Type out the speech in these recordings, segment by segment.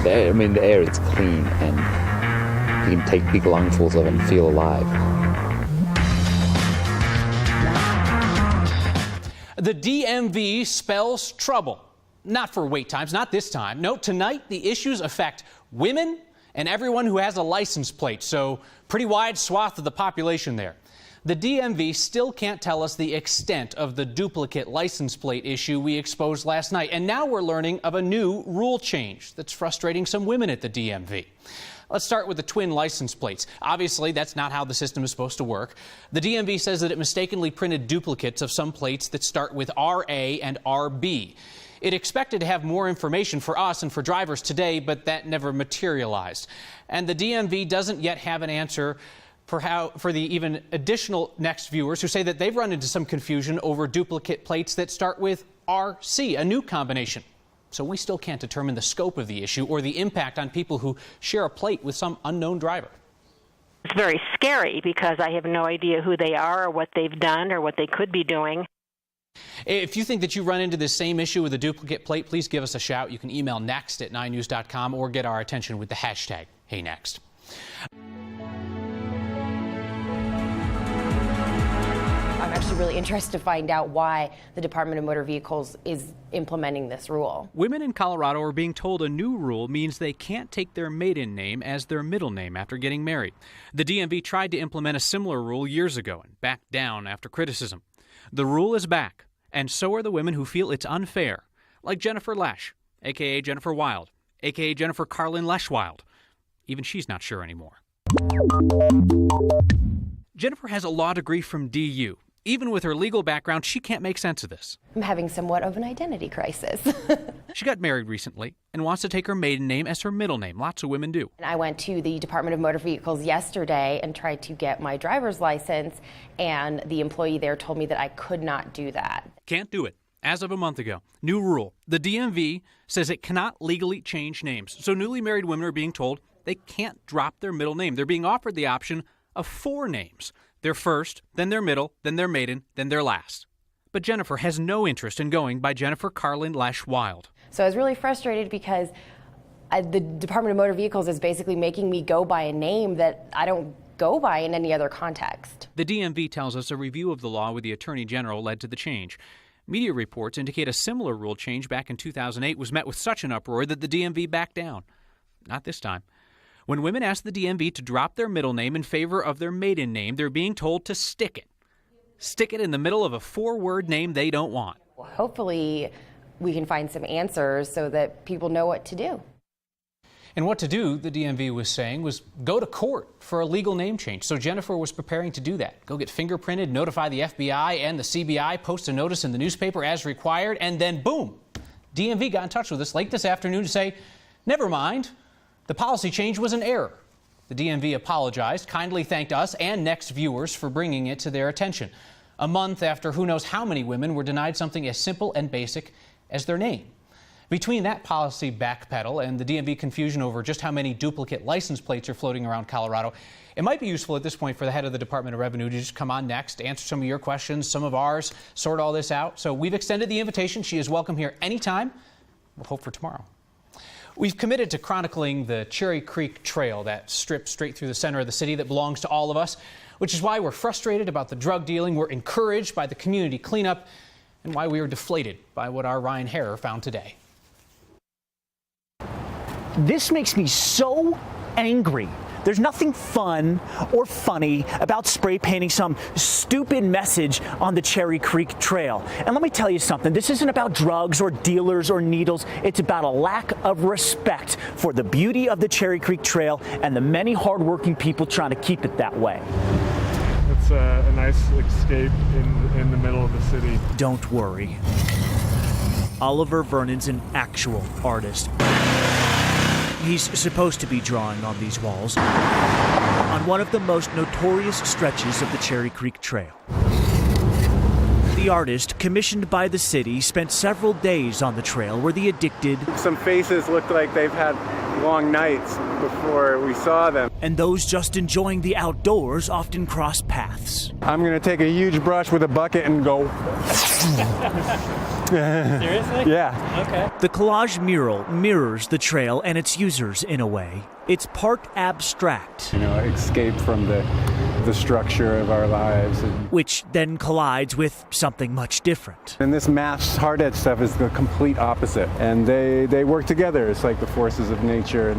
air. I mean, the air is clean, and you can take big lungfuls of it and feel alive. The DMV spells trouble. Not for wait times, not this time. No, tonight the issues affect women and everyone who has a license plate, so pretty wide swath of the population there. The DMV still can't tell us the extent of the duplicate license plate issue we exposed last night, and now we're learning of a new rule change that's frustrating some women at the DMV. Let's start with the twin license plates. Obviously, that's not how the system is supposed to work. The DMV says that it mistakenly printed duplicates of some plates that start with RA and RB. It expected to have more information for us and for drivers today, but that never materialized. And the DMV doesn't yet have an answer for the even additional next viewers who say that they've run into some confusion over duplicate plates that start with RC, a new combination. So we still can't determine the scope of the issue or the impact on people who share a plate with some unknown driver. It's very scary because I have no idea who they are or what they've done or what they could be doing. If you think that you run into this same issue with a duplicate plate, please give us a shout. You can email next@9news.com or get our attention with the hashtag HeyNext. I'm actually really interested to find out why the Department of Motor Vehicles is implementing this rule. Women in Colorado are being told a new rule means they can't take their maiden name as their middle name after getting married. The DMV tried to implement a similar rule years ago and backed down after criticism. The rule is back, and so are the women who feel it's unfair, like Jennifer Lesh, a.k.a. Jennifer Wild, a.k.a. Jennifer Carlin Lesh-Wild. Even she's not sure anymore. Jennifer has a law degree from DU. Even with her legal background, she can't make sense of this. I'm having somewhat of an identity crisis. She got married recently and wants to take her maiden name as her middle name. Lots of women do. And I went to the Department of Motor Vehicles yesterday and tried to get my driver's license, and the employee there told me that I could not do that. Can't do it. As of a month ago, new rule. The DMV says it cannot legally change names. So newly married women are being told they can't drop their middle name. They're being offered the option of 4 names. Their first, then their middle, then their maiden, then their last. But Jennifer has no interest in going by Jennifer Carlin Lesh-Wild. So I was really frustrated because the Department of Motor Vehicles is basically making me go by a name that I don't go by in any other context. The DMV tells us a review of the law with the Attorney General led to the change. Media reports indicate a similar rule change back in 2008 was met with such an uproar that the DMV backed down. Not this time. When women ask the DMV to drop their middle name in favor of their maiden name, they're being told to stick it. Stick it in the middle of a 4-word name they don't want. Hopefully we can find some answers so that people know what to do. And what to do, the DMV was saying, was go to court for a legal name change. So Jennifer was preparing to do that. Go get fingerprinted, notify the FBI and the CBI, post a notice in the newspaper as required, and then boom, DMV got in touch with us late this afternoon to say, never mind. The policy change was an error. The DMV apologized, kindly thanked us and Next viewers for bringing it to their attention. A month after who knows how many women were denied something as simple and basic as their name. Between that policy backpedal and the DMV confusion over just how many duplicate license plates are floating around Colorado, it might be useful at this point for the head of the Department of Revenue to just come on next, answer some of your questions, some of ours, sort all this out. So we've extended the invitation. She is welcome here anytime. We'll hope for tomorrow. We've committed to chronicling the Cherry Creek Trail, that strip straight through the center of the city that belongs to all of us, which is why we're frustrated about the drug dealing, we're encouraged by the community cleanup, and why we are deflated by what our Ryan Harrer found today. This makes me so angry. There's nothing fun or funny about spray painting some stupid message on the Cherry Creek Trail. And let me tell you something, this isn't about drugs or dealers or needles. It's about a lack of respect for the beauty of the Cherry Creek Trail and the many hardworking people trying to keep it that way. It's a nice escape in the middle of the city. Don't worry. Oliver Vernon's an actual artist. He's supposed to be drawing on these walls on one of the most notorious stretches of the Cherry Creek Trail. The artist, commissioned by the city, spent several days on the trail where the addicted... Some faces looked like they've had long nights before we saw them. And those just enjoying the outdoors often cross paths. I'm going to take a huge brush with a bucket and go... Seriously? Yeah. Okay. The collage mural mirrors the trail and its users in a way. It's part abstract, Escape from the structure of our lives. which then collides with something much different. And this mass hard edge stuff is the complete opposite. And they work together. It's like the forces of nature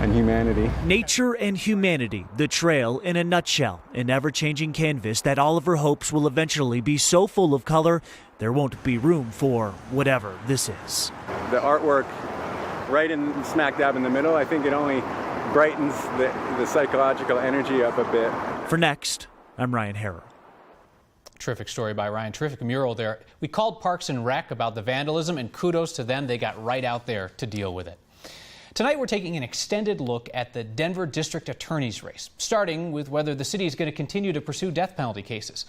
and humanity. Nature and humanity, the trail in a nutshell, an ever-changing canvas that Oliver hopes will eventually be so full of color there won't be room for whatever this is. The artwork right in smack dab in the middle, I think it only brightens the psychological energy up a bit. For Next, I'm Ryan Harrer. Terrific story by Ryan. Terrific mural there. We called Parks and Rec about the vandalism, and kudos to them. They got right out there to deal with it. Tonight, we're taking an extended look at the Denver District Attorney's race, starting with whether the city is going to continue to pursue death penalty cases.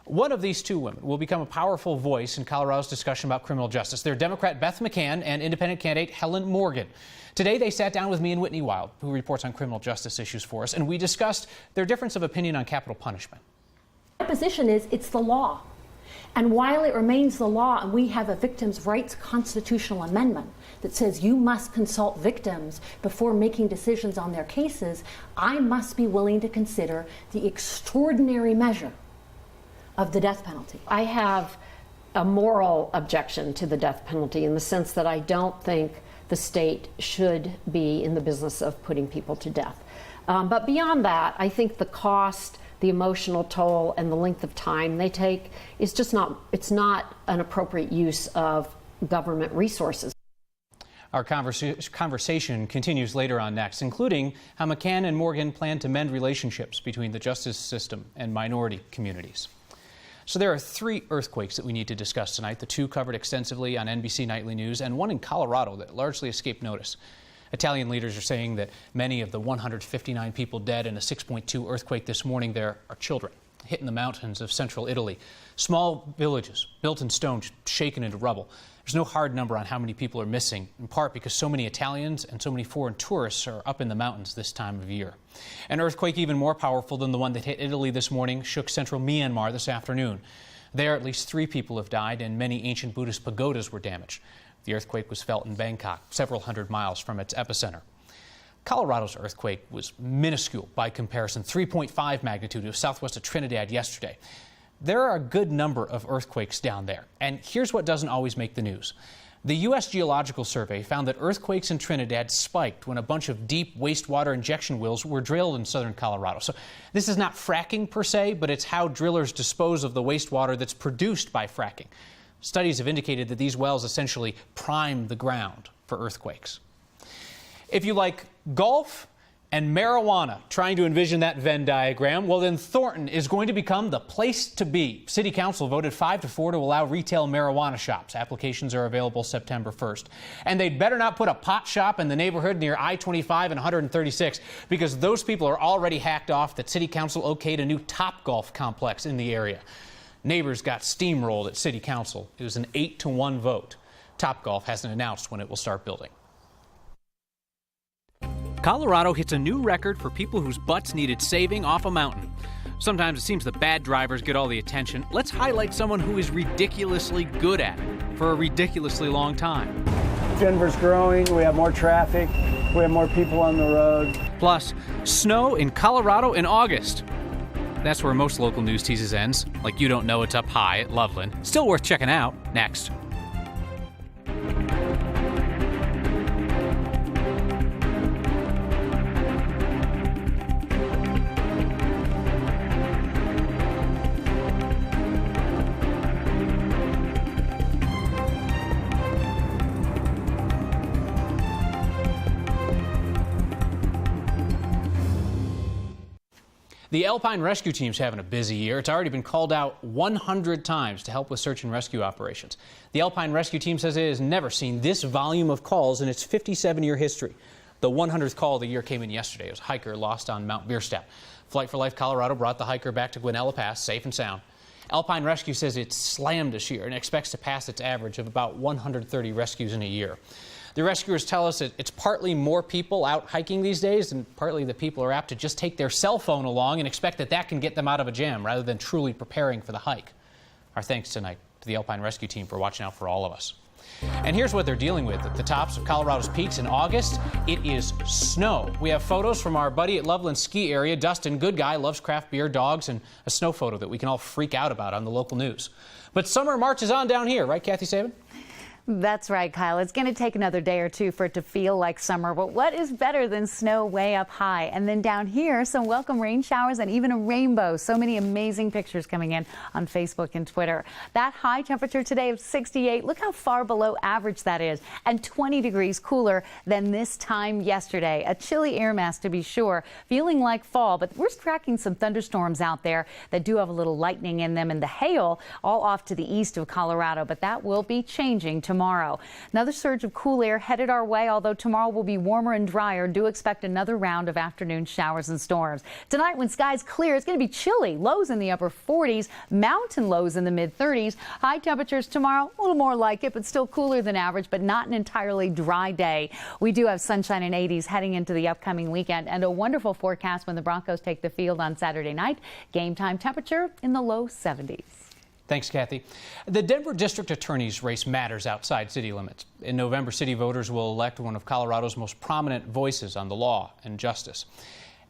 One of these two women will become a powerful voice in Colorado's discussion about criminal justice. They're Democrat Beth McCann and independent candidate Helen Morgan. Today, they sat down with me and Whitney Wild, who reports on criminal justice issues for us, and we discussed their difference of opinion on capital punishment. My position is it's the law. And while it remains the law, and we have a victims' rights constitutional amendment that says you must consult victims before making decisions on their cases, I must be willing to consider the extraordinary measure of the death penalty. I have a moral objection to the death penalty in the sense that I don't think the state should be in the business of putting people to death. But beyond that, I think the cost, the emotional toll, and the length of time they take is just it's not an appropriate use of government resources. Our conversation continues later on Next, including how McCann and Morgan plan to mend relationships between the justice system and minority communities. So there are 3 earthquakes that we need to discuss tonight, the 2 covered extensively on NBC Nightly News, and one in Colorado that largely escaped notice. Italian leaders are saying that many of the 159 people dead in a 6.2 earthquake this morning there are children, hit in the mountains of central Italy. Small villages built in stone, shaken into rubble. There's no hard number on how many people are missing, in part because so many Italians and so many foreign tourists are up in the mountains this time of year. An earthquake even more powerful than the one that hit Italy this morning shook central Myanmar this afternoon. There, at least 3 people have died and many ancient Buddhist pagodas were damaged. The earthquake was felt in Bangkok, several hundred miles from its epicenter. Colorado's earthquake was minuscule by comparison, 3.5 magnitude. It was southwest of Trinidad yesterday. There are a good number of earthquakes down there, and here's what doesn't always make the news. The U.S. Geological Survey found that earthquakes in Trinidad spiked when a bunch of deep wastewater injection wells were drilled in southern Colorado. So this is not fracking per se, but it's how drillers dispose of the wastewater that's produced by fracking. Studies have indicated that these wells essentially prime the ground for earthquakes. If you like golf and marijuana, trying to envision that Venn diagram, well then Thornton is going to become the place to be. City Council voted 5-4 to allow retail marijuana shops. Applications are available September 1st. And they'd better not put a pot shop in the neighborhood near I-25 and 136 because those people are already hacked off that City Council okayed a new Topgolf complex in the area. Neighbors got steamrolled at City Council. It was an 8-1 vote. Topgolf hasn't announced when it will start building. Colorado hits a new record for people whose butts needed saving off a mountain. Sometimes it seems the bad drivers get all the attention. Let's highlight someone who is ridiculously good at it for a ridiculously long time. Denver's growing. We have more traffic. We have more people on the road. Plus, snow in Colorado in August. That's where most local news teases ends, like you don't know it's up high at Loveland. Still worth checking out. Next. The Alpine Rescue Team's having a busy year. It's already been called out 100 times to help with search and rescue operations. The Alpine Rescue Team says it has never seen this volume of calls in its 57-year history. The 100th call of the year came in yesterday. It was a hiker lost on Mount Bierstadt. Flight for Life Colorado brought the hiker back to Guanella Pass safe and sound. Alpine Rescue says it's slammed this year and expects to pass its average of about 130 rescues in a year. The rescuers tell us it's partly more people out hiking these days, and partly that people are apt to just take their cell phone along and expect that can get them out of a jam rather than truly preparing for the hike. Our thanks tonight to the Alpine Rescue Team for watching out for all of us. And here's what they're dealing with at the tops of Colorado's peaks in August. It is snow. We have photos from our buddy at Loveland Ski Area. Dustin, good guy, loves craft beer, dogs, and a snow photo that we can all freak out about on the local news. But summer marches on down here, right, Kathy Saban? That's right, Kyle. It's going to take another day or two for it to feel like summer, but what is better than snow way up high? And then down here, some welcome rain showers and even a rainbow. So many amazing pictures coming in on Facebook and Twitter. That high temperature today of 68, look how far below average that is, and 20 degrees cooler than this time yesterday. A chilly air mass to be sure, feeling like fall, but we're tracking some thunderstorms out there that do have a little lightning in them, and the hail all off to the east of Colorado, but that will be changing tomorrow. Another surge of cool air headed our way, although tomorrow will be warmer and drier. Do expect another round of afternoon showers and storms. Tonight, when skies clear, it's going to be chilly. Lows in the upper 40s, mountain lows in the mid 30s. High temperatures tomorrow, a little more like it, but still cooler than average, but not an entirely dry day. We do have sunshine and 80s heading into the upcoming weekend, and a wonderful forecast when the Broncos take the field on Saturday night. Game time temperature in the low 70s. Thanks, Kathy. The Denver District Attorney's race matters outside city limits. In November, city voters will elect one of Colorado's most prominent voices on the law and justice.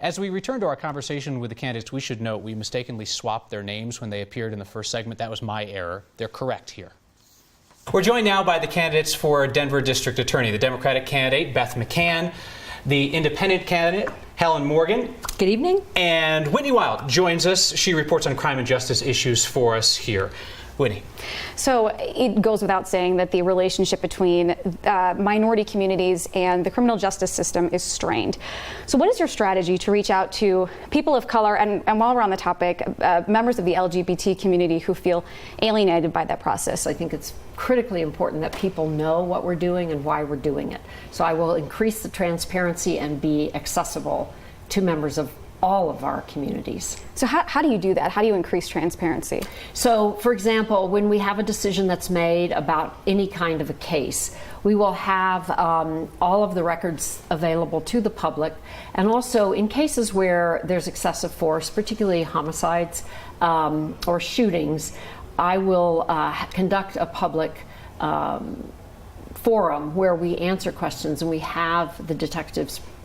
As we return to our conversation with the candidates, we should note we mistakenly swapped their names when they appeared in the first segment. That was my error. They're correct here. We're joined now by the candidates for Denver District Attorney, the Democratic candidate, Beth McCann, the independent candidate, Helen Morgan. Good evening. And Whitney Wild joins us. She reports on crime and justice issues for us here. Whitney. So it goes without saying that the relationship between minority communities and the criminal justice system is strained. So what is your strategy to reach out to people of color and while we're on the topic, members of the LGBT community who feel alienated by that process? I think it's critically important that people know what we're doing and why we're doing it. So I will increase the transparency and be accessible to members of all of our communities. So how do you do that? How do you increase transparency? So, for example, when we have a decision that's made about any kind of a case, we will have all of the records available to the public, and also in cases where there's excessive force, particularly homicides or shootings, I will conduct a public forum where we answer questions and we have the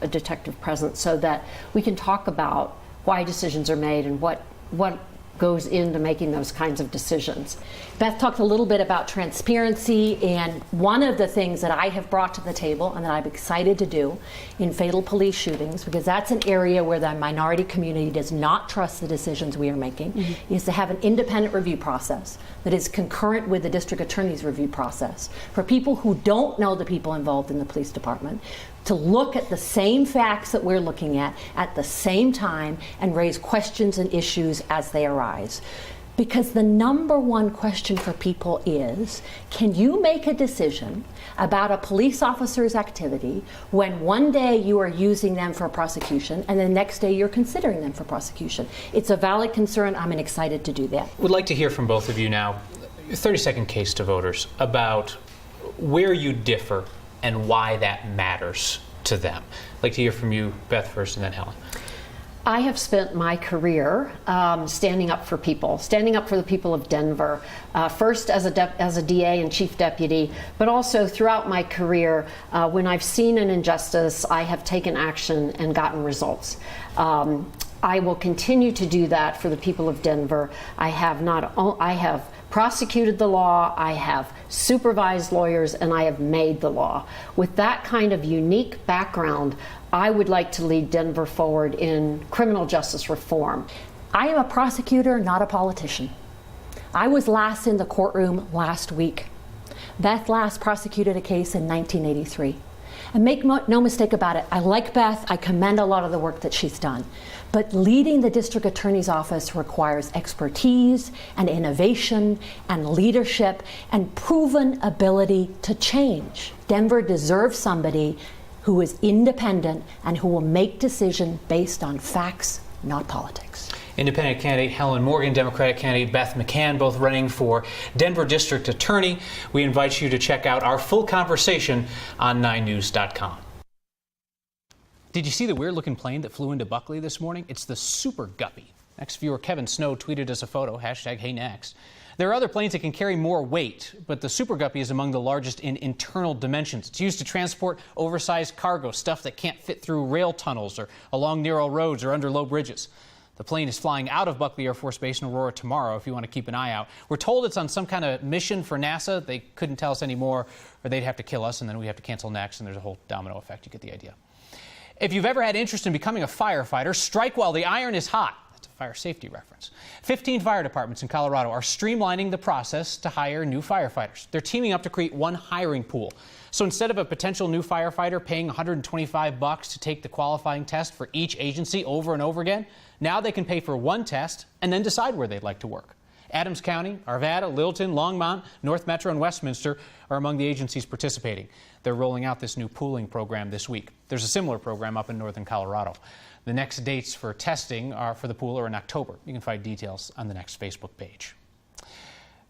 a detective present so that we can talk about why decisions are made and what goes into making those kinds of decisions. Beth talked a little bit about transparency, and one of the things that I have brought to the table and that I'm excited to do in fatal police shootings, because that's an area where the minority community does not trust the decisions we are making, is to have an independent review process that is concurrent with the district attorney's review process for people who don't know the people involved in the police department, to look at the same facts that we're looking at the same time and raise questions and issues as they arise. Because the number one question for people is, can you make a decision about a police officer's activity when one day you are using them for prosecution and the next day you're considering them for prosecution? It's a valid concern. I'm excited to do that. Would like to hear from both of you now, 30-second case to voters about where you differ and why that matters to them. I'd like to hear from you, Beth, first, and then Helen. I have spent my career standing up for people, standing up for the people of Denver, first as a DA and chief deputy, but also throughout my career, when I've seen an injustice, I have taken action and gotten results. I will continue to do that for the people of Denver. I have prosecuted the law, I have supervised lawyers, and I have made the law. With that kind of unique background, I would like to lead Denver forward in criminal justice reform. I am a prosecutor, not a politician. I was last in the courtroom last week. Beth last prosecuted a case in 1983. And make no mistake about it, I like Beth, I commend a lot of the work that she's done. But leading the district attorney's office requires expertise and innovation and leadership and proven ability to change. Denver deserves somebody who is independent and who will make decisions based on facts, not politics. Independent candidate Helen Morgan, Democratic candidate Beth McCann, both running for Denver District Attorney. We invite you to check out our full conversation on 9news.com. Did you see the weird-looking plane that flew into Buckley this morning? It's the Super Guppy. Next viewer Kevin Snow tweeted us a photo, #HeyNext. There are other planes that can carry more weight, but the Super Guppy is among the largest in internal dimensions. It's used to transport oversized cargo, stuff that can't fit through rail tunnels or along narrow roads or under low bridges. The plane is flying out of Buckley Air Force Base in Aurora tomorrow, if you want to keep an eye out. We're told it's on some kind of mission for NASA. They couldn't tell us any more, or they'd have to kill us, and then we have to cancel next, and there's a whole domino effect. You get the idea. If you've ever had interest in becoming a firefighter, strike while the iron is hot. That's a fire safety reference. 15 fire departments in Colorado are streamlining the process to hire new firefighters. They're teaming up to create one hiring pool. So instead of a potential new firefighter paying $125 to take the qualifying test for each agency over and over again, now they can pay for one test and then decide where they'd like to work. Adams County, Arvada, Littleton, Longmont, North Metro, and Westminster are among the agencies participating. They're rolling out this new pooling program this week. There's a similar program up in northern Colorado. The next dates for testing for the pool are in October. You can find details on the next Facebook page.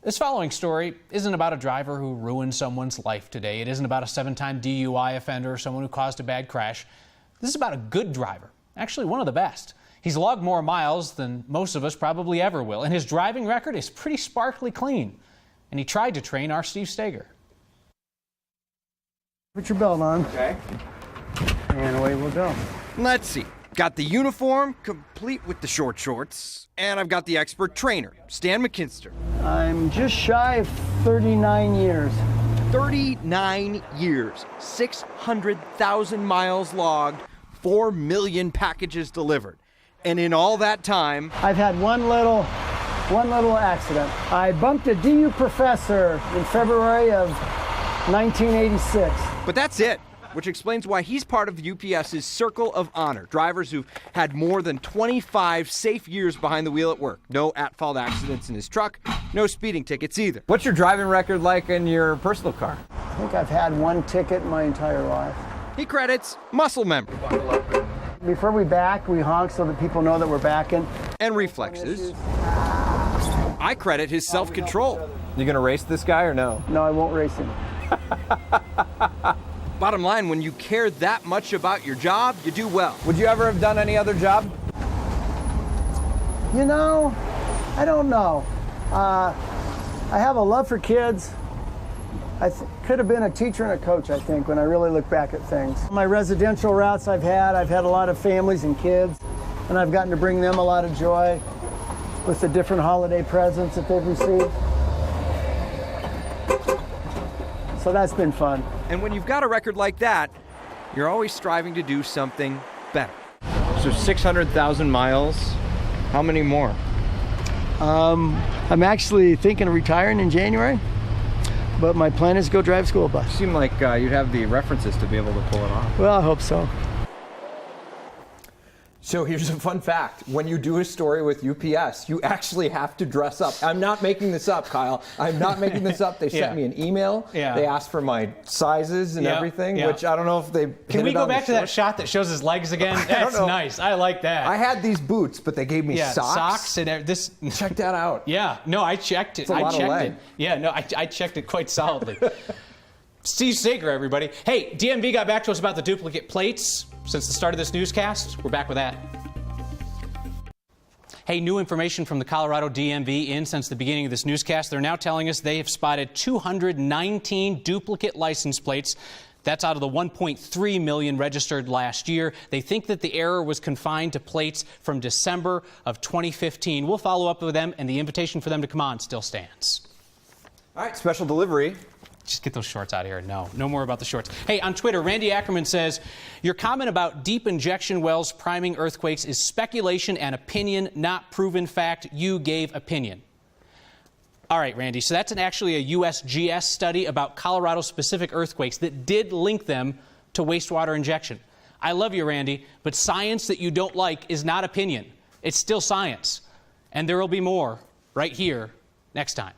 This following story isn't about a driver who ruined someone's life today. It isn't about a 7-time DUI offender or someone who caused a bad crash. This is about a good driver, actually one of the best. He's logged more miles than most of us probably ever will, and his driving record is pretty sparkly clean. And he tried to train our Steve Staeger. Put your belt on. Okay. And away we'll go. Let's see. Got the uniform, complete with the short shorts, and I've got the expert trainer, Stan McKinster. I'm just shy of 39 years. 39 years, 600,000 miles logged, 4 million packages delivered. And in all that time, I've had one little accident. I bumped a DU professor in February of 1986. But that's it, which explains why he's part of UPS's Circle of Honor. Drivers who've had more than 25 safe years behind the wheel at work. No at-fault accidents in his truck, no speeding tickets either. What's your driving record like in your personal car? I think I've had one ticket in my entire life. He credits muscle memory. Before we back, we honk so that people know that we're backing. And reflexes. I credit his self-control. You gonna race this guy or no? No, I won't race him. Bottom line, when you care that much about your job, you do well. Would you ever have done any other job? You know, I don't know. I have a love for kids. I could have been a teacher and a coach, I think, when I really look back at things. My residential routes I've had a lot of families and kids, and I've gotten to bring them a lot of joy with the different holiday presents that they've received. So that's been fun. And when you've got a record like that, you're always striving to do something better. So 600,000 miles, how many more? I'm actually thinking of retiring in January, but my plan is to go drive a school bus. You seem like you'd have the references to be able to pull it off. Well, I hope so. So here's a fun fact. When you do a story with UPS, you actually have to dress up. I'm not making this up, Kyle. I'm not making this up. They sent me an email. Yeah. They asked for my sizes and everything, which I don't know if they Can we go back to that shot that shows his legs again? That's nice. I like that. I had these boots, but they gave me socks. Socks and this. Check that out. Yeah. No, I checked it. It's a lot of leg. Yeah. No, I checked it quite solidly. Steve Staeger, everybody. Hey, DMV got back to us about the duplicate plates since the start of this newscast. We're back with that. Hey, new information from the Colorado DMV in since the beginning of this newscast. They're now telling us they have spotted 219 duplicate license plates. That's out of the 1.3 million registered last year. They think that the error was confined to plates from December of 2015. We'll follow up with them, and the invitation for them to come on still stands. All right, special delivery. Just get those shorts out of here. No more about the shorts. Hey, on Twitter, Randy Ackerman says, your comment about deep injection wells priming earthquakes is speculation and opinion, not proven fact. You gave opinion. All right, Randy, so that's actually a USGS study about Colorado-specific earthquakes that did link them to wastewater injection. I love you, Randy, but science that you don't like is not opinion. It's still science. And there will be more right here next time.